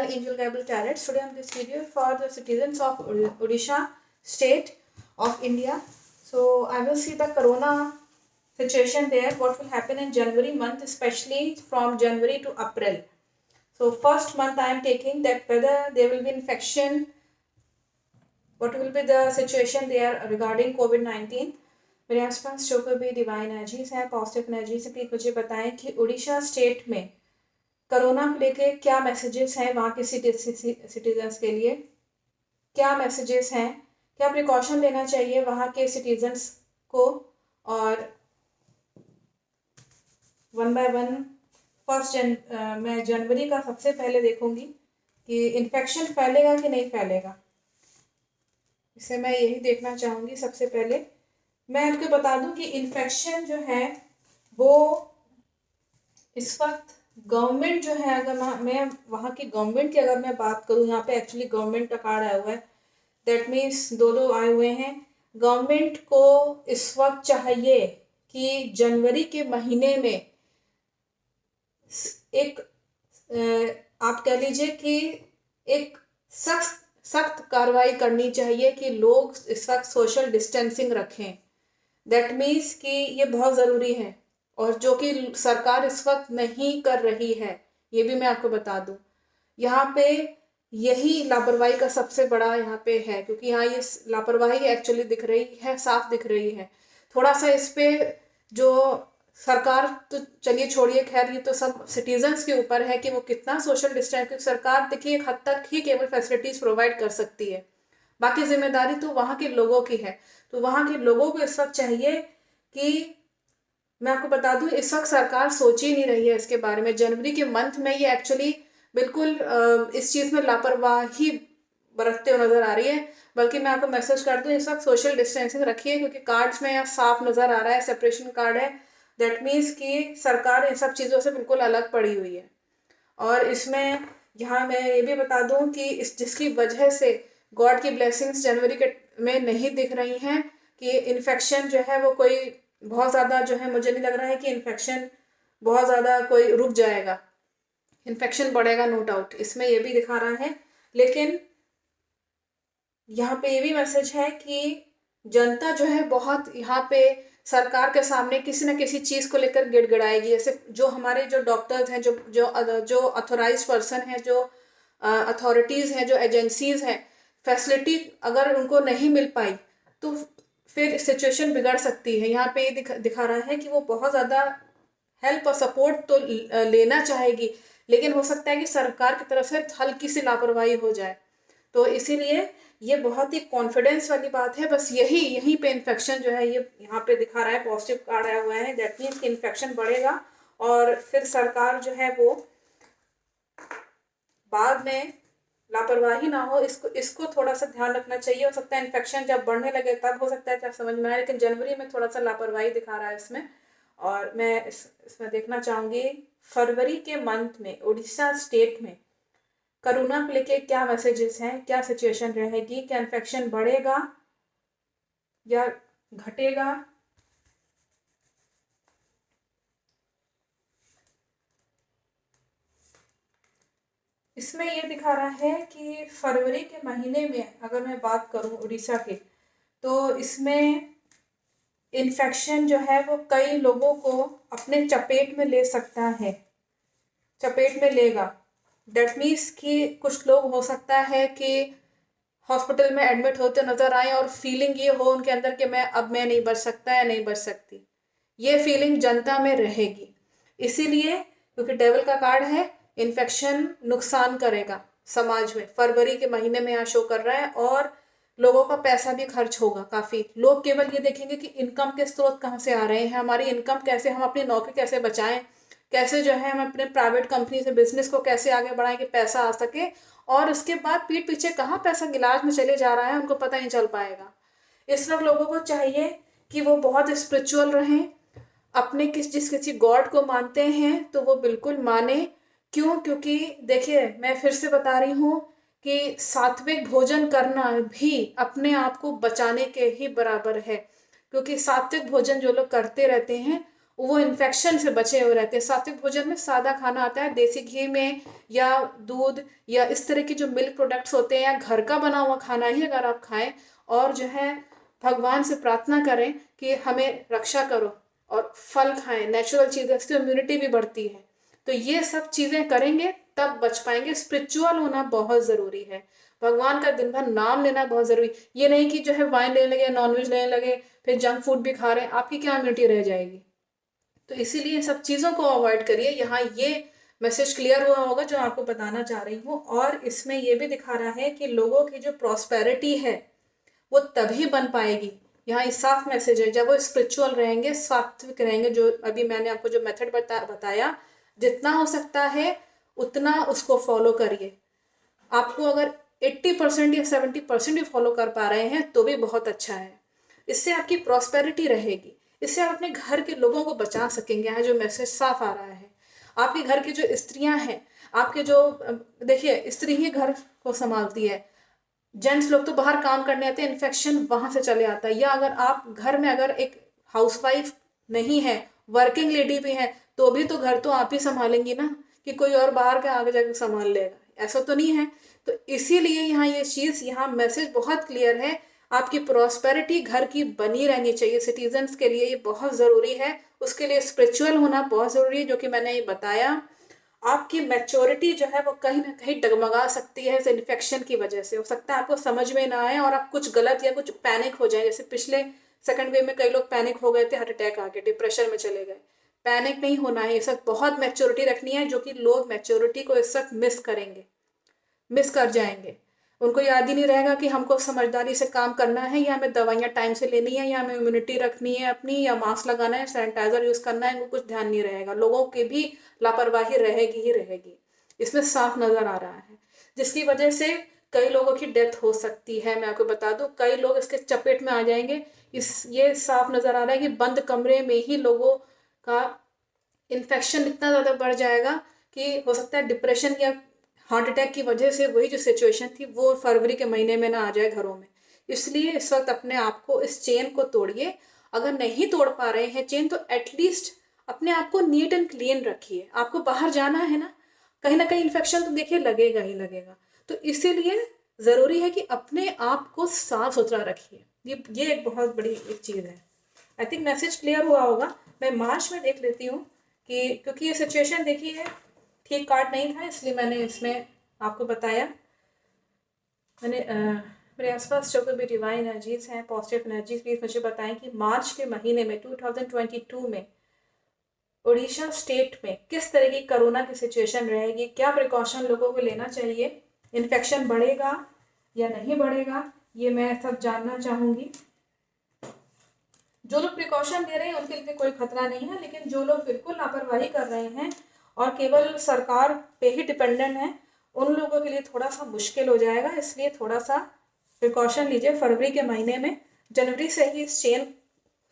channel Angel Gabriel Tarot. Today on this video for the citizens of Odisha state of India. So I will see the corona situation there, what will happen in January month, especially from January to April. So first month I am taking that whether there will be infection, what will be the situation there regarding COVID-19. मेरे आसपास जो कोई भी divine energies हैं, positive energies, please मुझे बताएं कि Orissa state में कोरोना को लेके क्या मैसेजेस हैं वहाँ के सिटीजन्स के लिए, क्या मैसेजेस हैं, क्या प्रिकॉशन लेना चाहिए वहाँ के सिटीजन्स को। और वन बाय वन मैं जनवरी का सबसे पहले देखूंगी कि इन्फेक्शन फैलेगा कि नहीं फैलेगा, इसे मैं यही देखना चाहूँगी। सबसे पहले मैं आपको बता दूं कि इन्फेक्शन जो है वो इस वक्त गवर्नमेंट जो है, अगर मैं वहाँ की गवर्नमेंट की अगर मैं बात करूँ, यहाँ पे एक्चुअली गवर्नमेंट का कार्ड आया हुआ है, दैट मीन्स दो आए हुए हैं। गवर्नमेंट को इस वक्त चाहिए कि जनवरी के महीने में एक आप कह लीजिए कि एक सख्त कार्रवाई करनी चाहिए कि लोग इस वक्त सोशल डिस्टेंसिंग रखें। दैट मीन्स कि ये बहुत ज़रूरी है और जो कि सरकार इस वक्त नहीं कर रही है, ये भी मैं आपको बता दूं। यहाँ पे यही लापरवाही का सबसे बड़ा यहाँ पे है, क्योंकि यहाँ ये लापरवाही एक्चुअली दिख रही है, साफ दिख रही है। थोड़ा सा इस पे जो सरकार, तो चलिए छोड़िए, खैर ये तो सब सिटीजन्स के ऊपर है कि वो कितना सोशल डिस्टेंस, क्योंकि सरकार देखिए एक हद तक ही केवल फैसिलिटीज़ प्रोवाइड कर सकती है, बाकी जिम्मेदारी तो वहाँ के लोगों की है। तो वहाँ के लोगों को इस वक्त चाहिए कि मैं आपको बता दूं, इस वक्त सरकार सोच ही नहीं रही है इसके बारे में। जनवरी के मंथ में ये एक्चुअली बिल्कुल इस चीज़ में लापरवाही बरतते हुए नज़र आ रही है। बल्कि मैं आपको मैसेज कर दूं, इस वक्त सोशल डिस्टेंसिंग रखिए, क्योंकि कार्ड्स में यहाँ साफ नज़र आ रहा है सेपरेशन कार्ड है। दैट मीन्स कि सरकार इन सब चीज़ों से बिल्कुल अलग पड़ी हुई है। और इसमें यहाँ मैं ये भी बता दूं कि जिसकी वजह से गॉड की ब्लेसिंग्स जनवरी के में नहीं दिख रही हैं कि इन्फेक्शन जो है वो कोई बहुत ज़्यादा जो है, मुझे नहीं लग रहा है कि इन्फेक्शन बहुत ज़्यादा कोई रुक जाएगा, इन्फेक्शन बढ़ेगा नो डाउट, इसमें ये भी दिखा रहा है। लेकिन यहाँ पे ये भी मैसेज है कि जनता जो है बहुत यहाँ पे सरकार के सामने किसी न किसी चीज़ को लेकर गिड़गिड़ाएगी। जैसे जो हमारे जो डॉक्टर्स हैं, जो अथोराइज पर्सन हैं, जो अथॉरिटीज़ हैं, जो एजेंसीज हैं, फैसिलिटी अगर उनको नहीं मिल पाई तो फिर सिचुएशन बिगड़ सकती है। यहाँ पे ये दिखा रहा है कि वो बहुत ज़्यादा हेल्प और सपोर्ट तो लेना चाहेगी, लेकिन हो सकता है कि सरकार की तरफ से हल्की सी लापरवाही हो जाए। तो इसीलिए ये बहुत ही कॉन्फिडेंस वाली बात है। बस यहीं पे इन्फेक्शन जो है ये यहाँ पे दिखा रहा है, पॉजिटिव कार्ड आया हुआ है, दैट मीन्स कि इन्फेक्शन बढ़ेगा और फिर सरकार जो है वो बाद में लापरवाही ना हो, इसको थोड़ा सा ध्यान रखना चाहिए। हो सकता है इन्फेक्शन जब बढ़ने लगे तब हो सकता है क्या समझ में आए, लेकिन जनवरी में थोड़ा सा लापरवाही दिखा रहा है इसमें। और मैं इसमें देखना चाहूँगी फरवरी के मंथ में उड़ीसा स्टेट में कोरोना को लेके क्या मैसेजेस हैं, क्या सिचुएशन रहेगी, क्या इन्फेक्शन बढ़ेगा या घटेगा। इसमें ये दिखा रहा है कि फरवरी के महीने में अगर मैं बात करूं उड़ीसा के, तो इसमें इन्फेक्शन जो है वो कई लोगों को अपने चपेट में ले सकता है, चपेट में लेगा। दैट मीन्स कि कुछ लोग हो सकता है कि हॉस्पिटल में एडमिट होते नज़र आए और फीलिंग ये हो उनके अंदर कि मैं नहीं बच सकता या नहीं बच सकती, ये फीलिंग जनता में रहेगी। इसीलिए क्योंकि डेविल का कार्ड है, इन्फेक्शन नुकसान करेगा समाज में, फरवरी के महीने में यहाँ शो कर रहा है। और लोगों का पैसा भी खर्च होगा काफ़ी। लोग केवल ये देखेंगे कि इनकम के स्रोत कहाँ से आ रहे हैं, हमारी इनकम कैसे, हम अपनी नौकरी कैसे बचाएं, कैसे जो है हम अपने प्राइवेट कंपनी से बिजनेस को कैसे आगे बढ़ाएं कि पैसा आ सके। और उसके बाद पीठ पीछे कहाँ पैसा इलाज में चले जा रहा है उनको पता नहीं चल पाएगा। इस वक्त लोगों को चाहिए कि वो बहुत स्पिरिचुअल रहें, अपने किसी गॉड को मानते हैं तो वो बिल्कुल माने। क्यों? क्योंकि देखिए मैं फिर से बता रही हूँ कि सात्विक भोजन करना भी अपने आप को बचाने के ही बराबर है। क्योंकि सात्विक भोजन जो लोग करते रहते हैं वो इन्फेक्शन से बचे हुए रहते हैं। सात्विक भोजन में सादा खाना आता है, देसी घी में या दूध या इस तरह के जो मिल्क प्रोडक्ट्स होते हैं या घर का बना हुआ खाना ही अगर आप खाएं और जो है भगवान से प्रार्थना करें कि हमें रक्षा करो, और फल खाएं, नेचुरल चीज़ें, इससे इम्यूनिटी भी बढ़ती है। तो ये सब चीज़ें करेंगे तब बच पाएंगे। स्पिरिचुअल होना बहुत ज़रूरी है, भगवान का दिन भर नाम लेना बहुत ज़रूरी। ये नहीं कि जो है वाइन लेने लगे, नॉनवेज लेने लगे, फिर जंक फूड भी खा रहे हैं, आपकी क्या इम्यूनिटी रह जाएगी। तो इसीलिए सब चीज़ों को अवॉइड करिए। यहाँ ये मैसेज क्लियर हुआ होगा जो आपको बताना चाह रही हूँ। और इसमें ये भी दिखा रहा है कि लोगों की जो प्रॉस्पेरिटी है वो तभी बन पाएगी, यहाँ इस साफ मैसेज है, जब वो स्पिरिचुअल रहेंगे, सात्विक रहेंगे। जो अभी मैंने आपको जो मेथड बताया, जितना हो सकता है उतना उसको फॉलो करिए। आपको अगर 80% या 70% भी फॉलो कर पा रहे हैं तो भी बहुत अच्छा है। इससे आपकी प्रॉस्पेरिटी रहेगी, इससे आप अपने घर के लोगों को बचा सकेंगे। यहाँ जो मैसेज साफ आ रहा है, आपके घर की जो स्त्रियां हैं, आपके जो देखिए स्त्री ही घर को संभालती है, जेंट्स लोग तो बाहर काम करने आते हैं, इन्फेक्शन वहां से चले आता है। या अगर आप घर में अगर एक हाउसवाइफ नहीं है, वर्किंग लेडी भी है, तो भी तो घर तो आप ही संभालेंगी ना, कि कोई और बाहर के आगे जाकर संभाल लेगा, ऐसा तो नहीं है। तो इसीलिए यहाँ ये चीज़, यहाँ मैसेज बहुत क्लियर है, आपकी प्रॉस्पेरिटी घर की बनी रहनी चाहिए। सिटीजन्स के लिए ये बहुत ज़रूरी है, उसके लिए स्पिरिचुअल होना बहुत ज़रूरी है, जो कि मैंने ये बताया। आपकी मैच्योरिटी जो है वो कहीं ना कहीं डगमगा सकती है इस इन्फेक्शन की वजह से। हो सकता है आपको समझ में ना आए और आप कुछ गलत या कुछ पैनिक हो जाए, जैसे पिछले सेकंड वेव में कई लोग पैनिक हो गए थे, हार्ट अटैक आ गया, डिप्रेशन में चले गए। पैनिक नहीं होना है, इस वक्त बहुत मैच्योरिटी रखनी है, जो कि लोग मैच्योरिटी को इस वक्त मिस करेंगे, मिस कर जाएंगे। उनको याद ही नहीं रहेगा कि हमको समझदारी से काम करना है, या हमें दवाइयाँ टाइम से लेनी है, या हमें इम्यूनिटी रखनी है अपनी, या मास्क लगाना है, सैनिटाइजर यूज करना है, इनको कुछ ध्यान नहीं रहेगा। लोगों की भी लापरवाही रहेगी ही रहेगी, इसमें साफ नजर आ रहा है, जिसकी वजह से कई लोगों की डेथ हो सकती है। मैं आपको बता दूं, कई लोग इसके चपेट में आ जाएंगे। ये साफ नजर आ रहा है कि बंद कमरे में ही लोगों का इन्फेक्शन इतना ज़्यादा बढ़ जाएगा कि हो सकता है डिप्रेशन या हार्ट अटैक की वजह से वही जो सिचुएशन थी वो फरवरी के महीने में ना आ जाए घरों में। इसलिए इस वक्त अपने आप को, इस चेन को तोड़िए। अगर नहीं तोड़ पा रहे हैं चेन, तो एटलीस्ट अपने आप को नीट एंड क्लीन रखिए। आपको बाहर जाना है ना कहीं इन्फेक्शन तो देखिए लगेगा ही लगेगा। तो इसीलिए ज़रूरी है कि अपने आप को साफ सुथरा रखिए। ये एक बहुत बड़ी एक चीज़ है। आई थिंक मैसेज क्लियर हुआ होगा। मैं मार्च में देख लेती हूँ कि, क्योंकि ये सिचुएशन देखी है, ठीक कार्ड नहीं था, इसलिए मैंने इसमें आपको बताया। मैंने मेरे आसपास जो भी डिवाइन एनर्जीज हैं, पॉजिटिव एनर्जीज, प्लीज मुझे बताएं कि मार्च के महीने में 2022 में उड़ीसा स्टेट में किस तरह की कोरोना की सिचुएशन रहेगी, क्या प्रिकॉशन लोगों को लेना चाहिए, इन्फेक्शन बढ़ेगा या नहीं बढ़ेगा, ये मैं सब जानना चाहूँगी। जो लोग प्रिकॉशन ले रहे हैं उनके लिए कोई खतरा नहीं है, लेकिन जो लोग बिल्कुल लापरवाही कर रहे हैं और केवल सरकार पे ही डिपेंडेंट है, उन लोगों के लिए थोड़ा सा मुश्किल हो जाएगा। इसलिए थोड़ा सा प्रिकॉशन लीजिए फरवरी के महीने में। जनवरी से ही इस चेन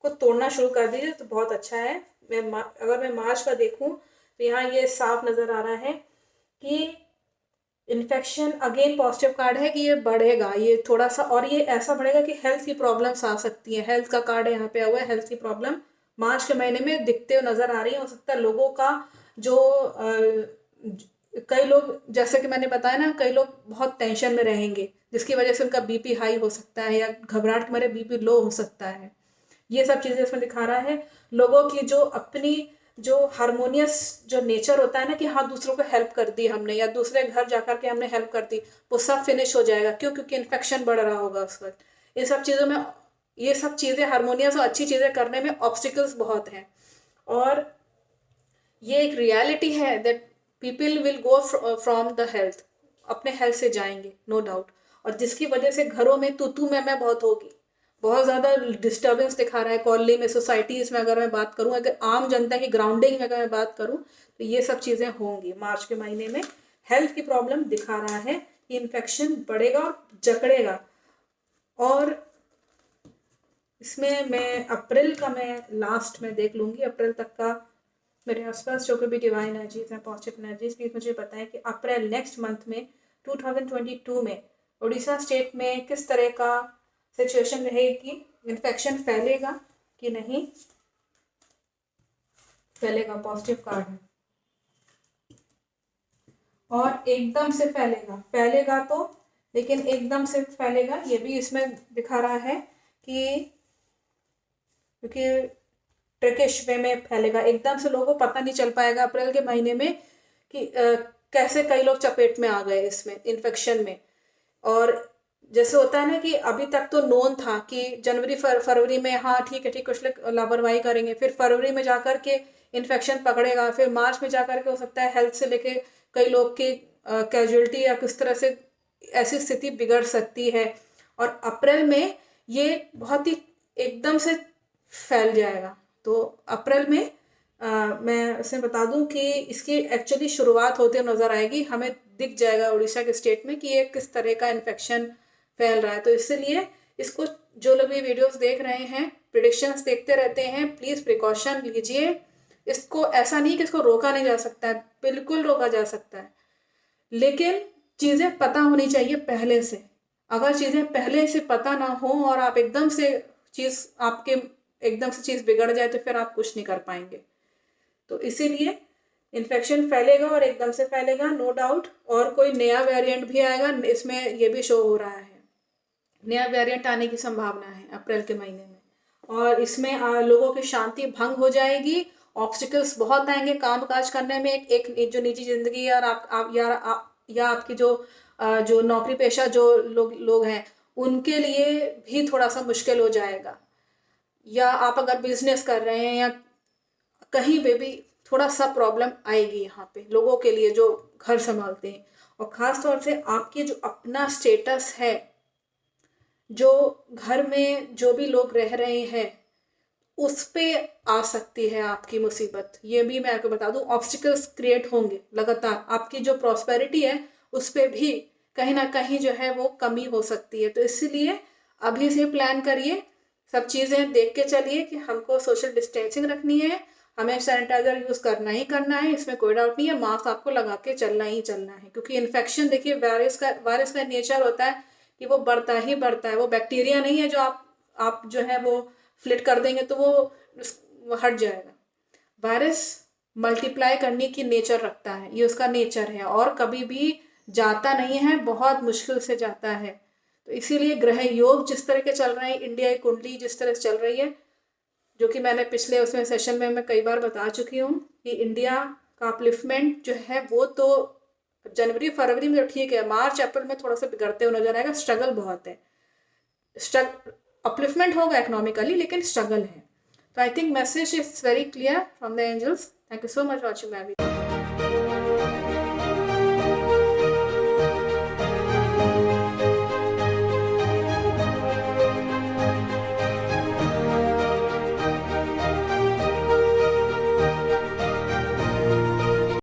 को तोड़ना शुरू कर दीजिए तो बहुत अच्छा है। अगर मैं मार्च का देखूं तो यहाँ ये साफ नज़र आ रहा है कि इन्फेक्शन अगेन पॉजिटिव कार्ड है, कि ये बढ़ेगा, ये थोड़ा सा, और ये ऐसा बढ़ेगा कि हेल्थ की प्रॉब्लम्स आ सकती हैं। हेल्थ का कार्ड यहाँ पे हुआ है, हेल्थ की प्रॉब्लम मार्च के महीने में दिखते हुए नजर आ रही है। हो सकता है लोगों का जो कई लोग, जैसे कि मैंने बताया ना, कई लोग बहुत टेंशन में रहेंगे, जिसकी वजह से उनका बीपी हाई हो सकता है, या घबराहट के मारे बीपी लो हो सकता है। ये सब चीज़ें इसमें दिखा रहा है। लोगों की जो अपनी जो हारमोनियस जो नेचर होता है ना, कि हाँ दूसरों को हेल्प कर दी हमने, या दूसरे घर जाकर के हमने हेल्प कर दी, वो सब फिनिश हो जाएगा। क्यों? क्योंकि इन्फेक्शन बढ़ रहा होगा उस वक्त। इन सब चीज़ों में, ये सब चीज़ें हारमोनियस और अच्छी चीज़ें करने में ऑब्स्टिकल्स बहुत हैं। और ये एक रियलिटी है that people will go from the health, अपने हेल्थ से जाएंगे, नो डाउट। और जिसकी वजह से घरों में तू मैं बहुत होगी, बहुत ज़्यादा डिस्टर्बेंस दिखा रहा है। कॉलोनी में, सोसाइटीज़ में अगर मैं बात करूँ, अगर आम जनता की ग्राउंडिंग में अगर मैं बात करूँ, तो ये सब चीज़ें होंगी मार्च के महीने में। हेल्थ की प्रॉब्लम दिखा रहा है कि इन्फेक्शन बढ़ेगा और जकड़ेगा। और इसमें मैं अप्रैल का मैं लास्ट में देख लूँगी, अप्रैल तक का मेरे आसपास जो भी डिवाइन एनर्जीज हैं, पॉजिटिव एनर्जीज, प्लीज मुझे बताएं कि अप्रैल नेक्स्ट मंथ में 2022 में उड़ीसा स्टेट में किस तरह का सिचुएशन रहेगी, इन्फेक्शन फैलेगा कि नहीं। फैलेगा, पॉजिटिव कार्ड है। और एकदम से फैलेगा तो, लेकिन एकदम से फैलेगा ये भी इसमें दिखा रहा है कि क्योंकि ट्रिकिश वे में फैलेगा, एकदम से लोगों को पता नहीं चल पाएगा अप्रैल के महीने में कि कैसे कई लोग चपेट में आ गए इसमें इन्फेक्शन में। और जैसे होता है ना कि अभी तक तो नोन था कि जनवरी फरवरी में हाँ ठीक है कुछ लोग लापरवाही करेंगे, फिर फरवरी में जाकर के इन्फेक्शन पकड़ेगा, फिर मार्च में जाकर के हो सकता है हेल्थ से लेके कई लोग की कैजुअलिटी या किस तरह से ऐसी स्थिति बिगड़ सकती है। और अप्रैल में ये बहुत ही एकदम से फैल जाएगा। तो अप्रैल में मैं इसे बता दूं कि इसकी एक्चुअली शुरुआत होते हुए नज़र आएगी, हमें दिख जाएगा उड़ीसा के स्टेट में कि ये किस तरह का इन्फेक्शन फैल रहा है। तो इसलिए इसको जो लोग भी वीडियोस देख रहे हैं, प्रिडिक्शंस देखते रहते हैं, प्लीज़ प्रिकॉशन लीजिए। इसको ऐसा नहीं कि इसको रोका नहीं जा सकता है, बिल्कुल रोका जा सकता है, लेकिन चीज़ें पता होनी चाहिए पहले से। अगर चीज़ें पहले से पता ना हो और आप एकदम से चीज़ बिगड़ जाए तो फिर आप कुछ नहीं कर पाएंगे। तो इसीलिए इन्फेक्शन फैलेगा और एकदम से फैलेगा, नो डाउट। और कोई नया वेरिएंट भी आएगा, इसमें ये भी शो हो रहा है, नया वेरिएंट आने की संभावना है अप्रैल के महीने में। और इसमें लोगों की शांति भंग हो जाएगी, ऑब्स्टिकल्स बहुत आएंगे काम काज करने में। एक जो निजी जिंदगी और या आपकी जो नौकरी पेशा जो लोग हैं उनके लिए भी थोड़ा सा मुश्किल हो जाएगा। या आप अगर बिजनेस कर रहे हैं या कहीं पे भी थोड़ा सा प्रॉब्लम आएगी यहाँ पे लोगों के लिए जो घर संभालते हैं। और ख़ास तौर से आपकी जो अपना स्टेटस है, जो घर में जो भी लोग रह रहे हैं उस पे आ सकती है आपकी मुसीबत। ये भी मैं आपको बता दूं, ऑब्स्टिकल्स क्रिएट होंगे लगातार, आपकी जो प्रॉस्पेरिटी है उस पे भी कहीं ना कहीं जो है वो कमी हो सकती है। तो इसीलिए अभी से प्लान करिए, सब चीज़ें देख के चलिए कि हमको सोशल डिस्टेंसिंग रखनी है, हमें सैनिटाइजर यूज़ करना ही करना है, इसमें कोई डाउट नहीं है, मास्क आपको लगा के चलना ही चलना है। क्योंकि इन्फेक्शन देखिए वायरस का नेचर होता है कि वो बढ़ता ही बढ़ता है, वो बैक्टीरिया नहीं है जो आप जो है वो फ्लिट कर देंगे तो वो हट जाएगा। वायरस मल्टीप्लाई करने की नेचर रखता है, ये उसका नेचर है और कभी भी जाता नहीं है, बहुत मुश्किल से जाता है। तो इसीलिए ग्रह योग जिस तरह के चल रहे हैं, इंडिया की कुंडली जिस तरह से चल रही है, जो कि मैंने पिछले उसमें सेशन में मैं कई बार बता चुकी हूँ कि इंडिया का अपलिफ्टमेंट जो है वो तो जनवरी फरवरी में तो ठीक है, मार्च अप्रैल में थोड़ा सा बिगड़ते हुए नजर आएगा, स्ट्रगल बहुत है। अपलिफ्टमेंट होगा इकोनॉमिकली लेकिन स्ट्रगल है। तो I think message is very clear from the angels. Thank you so much watching my video.